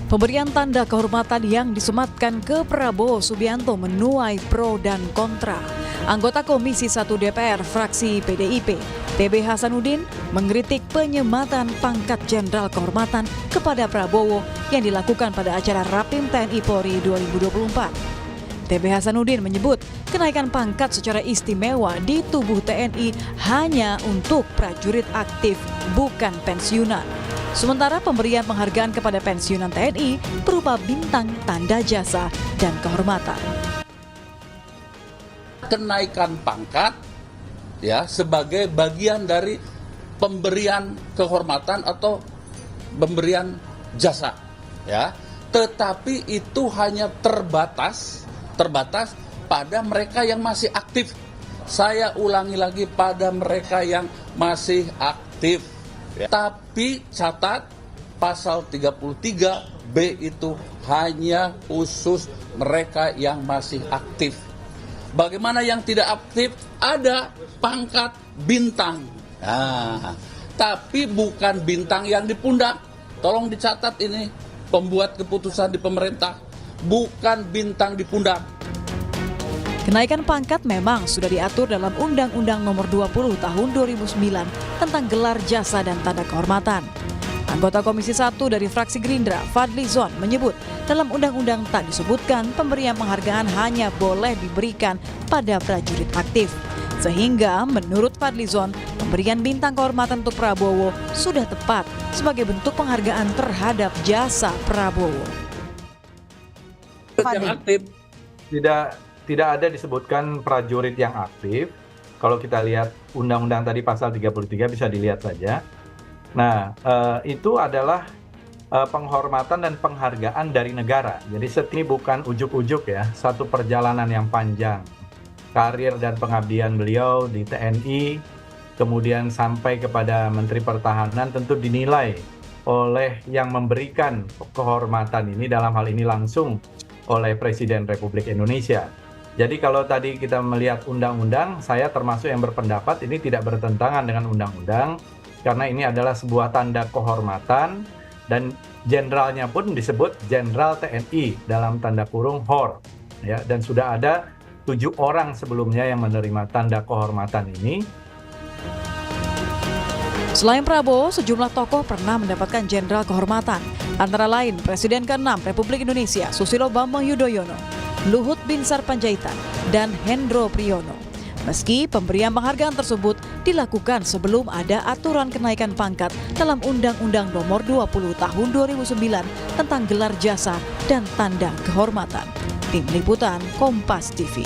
Pemberian tanda kehormatan yang disematkan ke Prabowo Subianto menuai pro dan kontra. Anggota Komisi 1 DPR fraksi PDIP, TB Hasanuddin, mengkritik penyematan pangkat Jenderal Kehormatan kepada Prabowo yang dilakukan pada acara Rapim TNI Polri 2024. TB Hasanuddin menyebut kenaikan pangkat secara istimewa di tubuh TNI hanya untuk prajurit aktif, bukan pensiunan. Sementara pemberian penghargaan kepada pensiunan TNI berupa bintang, tanda jasa, dan kehormatan. Kenaikan pangkat ya sebagai bagian dari pemberian kehormatan atau pemberian jasa ya. Tetapi itu hanya terbatas pada mereka yang masih aktif. Saya ulangi lagi, pada mereka yang masih aktif. Ya. Tapi catat pasal 33B itu hanya khusus mereka yang masih aktif. Bagaimana yang tidak aktif? Ada pangkat bintang. Nah, tapi bukan bintang yang di pundak. Tolong dicatat ini, pembuat keputusan di pemerintah. Bukan bintang di pundak. Kenaikan pangkat memang sudah diatur dalam Undang-Undang Nomor 20 Tahun 2009 tentang gelar jasa dan tanda kehormatan. Anggota Komisi 1 dari fraksi Gerindra, Fadli Zon, menyebut dalam undang-undang tak disebutkan pemberian penghargaan hanya boleh diberikan pada prajurit aktif. Sehingga menurut Fadli Zon, pemberian bintang kehormatan untuk Prabowo sudah tepat sebagai bentuk penghargaan terhadap jasa Prabowo. Yang aktif tidak ada disebutkan prajurit yang aktif. Kalau kita lihat undang-undang tadi pasal 33 bisa dilihat saja. Nah, itu adalah penghormatan dan penghargaan dari negara. Jadi ini bukan ujuk-ujuk ya, satu perjalanan yang panjang. Karir dan pengabdian beliau di TNI, kemudian sampai kepada Menteri Pertahanan tentu dinilai oleh yang memberikan kehormatan ini, dalam hal ini langsung oleh Presiden Republik Indonesia. Jadi kalau tadi kita melihat undang-undang, saya termasuk yang berpendapat ini tidak bertentangan dengan undang-undang, karena ini adalah sebuah tanda kehormatan dan jenderalnya pun disebut Jenderal TNI dalam tanda kurung HOR. Ya, dan sudah ada 7 orang sebelumnya yang menerima tanda kehormatan ini. Selain Prabowo, sejumlah tokoh pernah mendapatkan jenderal kehormatan. Antara lain Presiden ke-6 Republik Indonesia Susilo Bambang Yudhoyono, Luhut Binsar Panjaitan, dan Hendro Priyono. Meski pemberian penghargaan tersebut dilakukan sebelum ada aturan kenaikan pangkat dalam Undang-Undang Nomor 20 Tahun 2009 tentang gelar jasa dan tanda kehormatan. Tim Liputan Kompas TV.